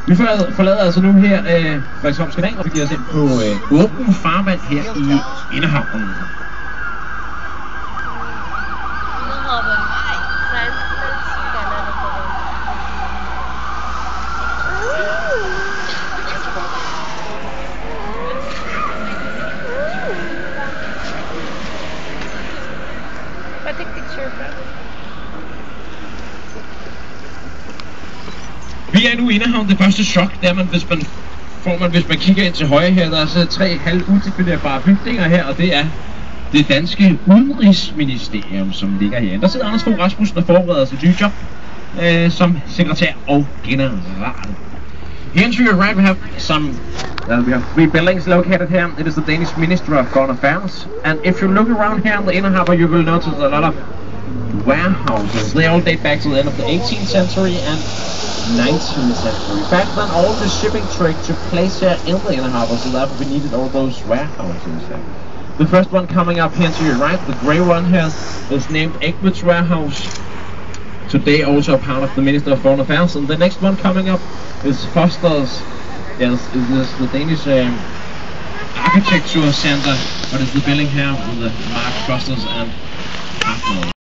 Vi forlader altså nu her Frederiksholms Kanal og begiver os ind på åben farvand her i Inderhavnen. Vi er nu i Inderhavn. Det første chok, der hvis man kigger ind til højre her, der er så 3 halvuddefinerbare bygninger her, og det er det danske udenrigsministerium, som ligger herinde. Der sidder Anders Fogh Rasmussen og forbereder sig til job som sekretær og general. Here to your right we have we have 3 buildings located here. It is the Danish Ministry of Foreign Affairs, and if you look around here in the Inner Harbor, you will notice a lot of warehouses. They all date back to the end of the 18th century and 19th century. Back then, all the shipping trade took place here in the Inner Harbor, so therefore we needed all those warehouses here. The first one coming up here to your right, the grey one here, is named Egbert's Warehouse. Today also a part of the Minister of Foreign Affairs. And the next one coming up is Foster's. Yes, is the Danish Architecture Center, but it's the building here with the Mark Foster's and Arsenal.